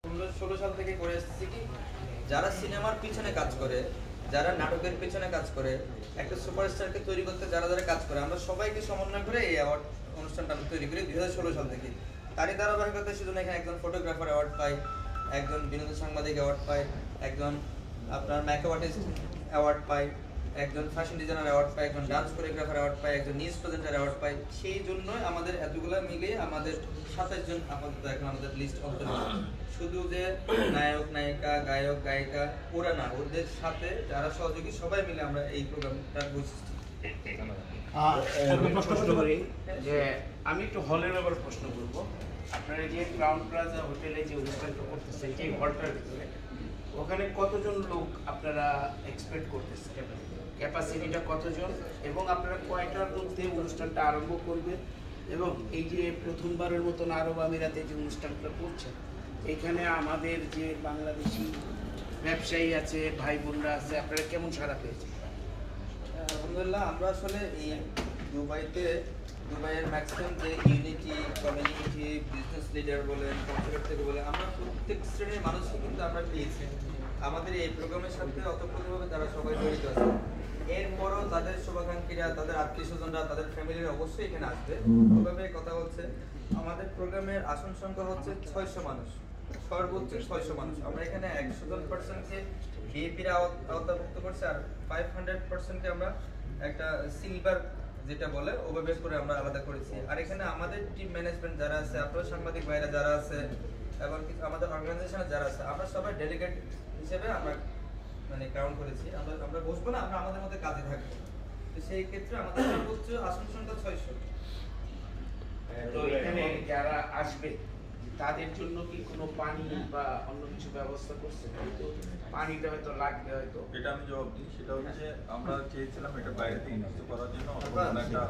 16 সাল থেকে করে আসছি কি, যারা সিনেমার পিছনে কাজ করে, যারা নাটকের পিছনে কাজ করে, একটা সুপারস্টারকে তৈরি করতে যারা যারা কাজ করে, আমরা সবাইকে সমন্বয় করে এই অ্যাওয়ার্ড অনুষ্ঠানটা আমরা তৈরি করি 2016 সাল থেকে। তারই ধারাবাহিকতা সেজন্য এখানে একজন ফটোগ্রাফার অ্যাওয়ার্ড পায়, একজন বিনোদন সাংবাদিক অ্যাওয়ার্ড পায়, একজন আপনার মেকআপ আর্টিস্ট অ্যাওয়ার্ড পায়, একজন ফ্যাশন ডিজাইনার অ্যাওয়ার্ড পায়, একজন ডান্স কোরিওগ্রাফার অ্যাওয়ার্ড পায়, একজন নিউজ প্রেজেন্টার অ্যাওয়ার্ড পায়। সেই জন্যই আমাদের এতগুলো মিলিয়ে আমাদের 27 জন আপাতত এখন আমাদের লিস্ট অন্তর্ভুক্ত। শুধু যে নায়ক নায়িকা গায়ক গায়িকা ওরা না, ওদের সাথে যারা সহযোগী সবাই মিলে আমরা এই প্রোগ্রামটা বৈশিষ্ট্য। প্রশ্ন করি যে আমি একটু হলের ব্যাপারে প্রশ্ন করবো। আপনারা যে ক্রাউন প্লাজা হোটেলে যে অনুষ্ঠানটা করতেছেন যে হলটার ভিতরে, ওখানে কতজন লোক আপনারা এক্সপেক্ট করতেছেন, ক্যাপাসিটিটা কতজন, এবং আপনারা কয়টার মধ্যে অনুষ্ঠানটা আরম্ভ করবেন, এবং এই যে প্রথমবারের মতন আরব আমিরাতে যে অনুষ্ঠানটা করছেন এখানে আমাদের যে বাংলাদেশি ব্যবসায়ী আছে, ভাই বোনরা আছে, আপনারা কেমন সাড়া পেয়েছেন? আলহামদুলিল্লাহ, আমরা আসলে এই দুবাইয়ের ম্যাক্সিমাম যে ইউনিটি কমিউনিটি বিজনেস লিডার বলেন, কনসার্ট থেকে বলে, আমরা প্রত্যেক শ্রেণীর মানুষকে কিন্তু আমরা পেয়েছি আমাদের এই প্রোগ্রামের সাথে অতপ্রতভাবে তারা সবাই জড়িত আছে। এরপরও তাদের শুভাকাঙ্ক্ষীরা, তাদের আত্মীয় স্বজনরা, তাদের ফ্যামিলিরা অবশ্যই এখানে আসবে। ওভাবে কথা হচ্ছে, আমাদের প্রোগ্রামের আসন সংখ্যা হচ্ছে 600 মানুষ, সর্বোচ্চ 600 মানুষ। আমরা এখানে 100%কে ভিআইপিরা আওতাভুক্ত করছি, আর 500%কে আমরা একটা সিলভার যেটা বলে ওভাবে করে আমরা আলাদা করেছি। আর এখানে আমাদের টিম ম্যানেজমেন্ট যারা আছে, আপনার সাংবাদিক ভাইরা যারা আছে, এবং আমাদের অর্গানাইজেশনে যারা আছে, আমরা সবাই ডেলিগেট হিসেবে আমরা মানে কাউন্ট করেছি। আমরা বসবো না, আমরা আমাদের মধ্যে কাজে থাকবো। তো সেই ক্ষেত্রে আমাদের সর্বোচ্চ আসন সংখ্যা 600। তো এখানে যারা আসবে তাদের জন্য কি কোনো পানি বা অন্য কিছু ব্যবস্থা করছে? তো পানিটা হয়তো লাগবে, হয়তো এটা আমি জবাব দিই। সেটা হচ্ছে আমরা চেয়েছিলাম এটা বাইরে থেকে নিশ্চিত করার জন্য একটা